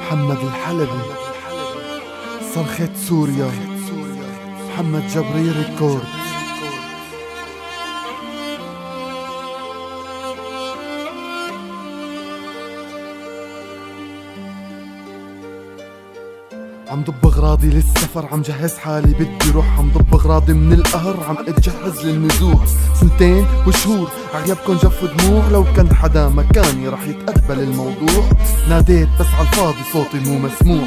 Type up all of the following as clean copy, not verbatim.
محمد الحلبي، صرخة سوريا، محمد جبري ريكورد. عم ضب اغراضي للسفر، عم جهز حالي بدي روح، عم ضب اغراضي من القهر، عم اتجهز للنزوح. سنتين وشهور عغيابكن جف دموع، لو كان حدا مكاني رح يتقبل الموضوع. ناديت بس عالفاضي صوتي مو مسموع،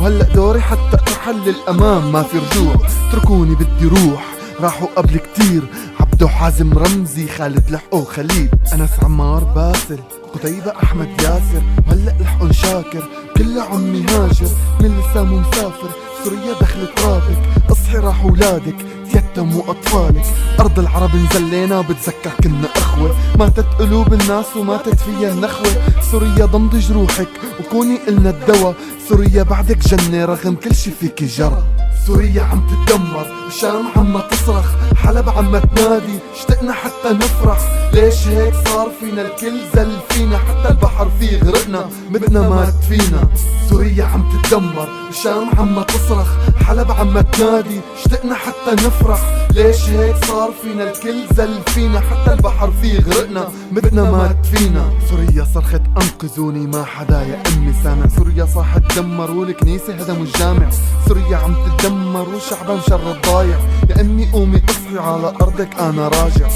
وهلأ دوري حتى ارحل للأمام ما في رجوع. اتركوني بدي روح، راحوا قبل كتير، عبدو حازم رمزي خالد لحقو خليل، أنس عمار باسل قتيبة أحمد ياسر، وهلأ لحقن شاكر كل عمي هاجر. من لسامو مسافر سوريا دخلت رابك، اصحي راح ولادك يتموا أطفالك. أرض العرب نزلينا بتذكر كنا أخوة، ماتت قلوب الناس وماتت فيها نخوة. سوريا ضمد جروحك وكوني إلنا الدوا، سوريا بعدك جنة رغم كل شي فيكي جرى. سوريا عم تتدمر، الشام عم تصرخ، حلب عم تنادي، اشتقنا حتى نفرح. ليش هيك صار فينا؟ الكل زل فينا، حتى البحر فيه غرقنا، بدنا مات فينا. سوريا عم تتدمر، الشام عم تصرخ، حلب عم تنادي، اشتقنا حتى نفرح. ليش هيك صار فينا؟ الكل زل فينا، حتى البحر فيه غرقنا، بدنا مات فينا. سوريا صرخت انقذوني ما حدا يا امي سامع، سوريا صاحت دمر والكنيسة هدموا الجامع. سوريا عم تتدمر وشعبها مشرد ضايع، يا امي قومي اصحي على ارضك انا راجع.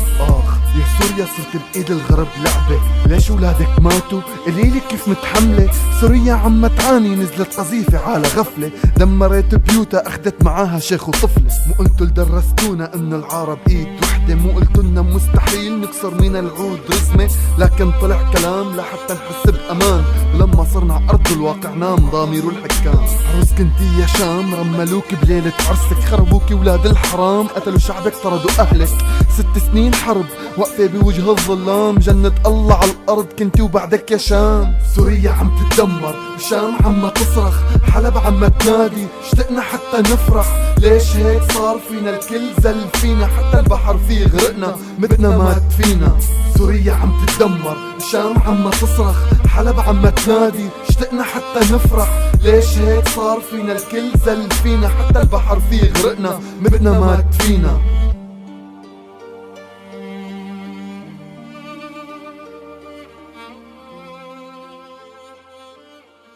يا سوريا صرت بايد الغرب لعبة، ليش ولادك ماتوا؟ قليلي كيف متحملة. سوريا عم تعاني، نزلت قذيفة على غفلة، دمرت بيوتها اخدت معاها شيخ وطفلة. مو انتو اللي درستونا انه العرب ايد وحدة، مو قلتولنا مستحيل نكسر من العود رسمة، لكن طلع كلام لحتى نحس بامان. ولما صرنا على ارض الواقع نام ضامير الحكام. عروس كنتي يا شام، رملوك بليلة عرسك، خربوكي ولاد الحرام، قتلوا شعبك طردوا اهلك. 6 سنين حرب واقفة بوجه الظلام، جنة الله على الأرض كنتي وبعدك يا شام. سوريا عم تتدمر، الشام عم تصرخ، حلب عم تنادي، اشتقنا حتى نفرح. ليش هيك صار فينا؟ الكل زل فينا، حتى البحر فيه غرقنا، بدنا مات فينا. سوريا عم تتدمر، الشام عم تصرخ، حلب عم تنادي، اشتقنا حتى نفرح. ليش هيك صار فينا؟ الكل زل فينا، حتى البحر فيه غرقنا، بدنا مات فينا.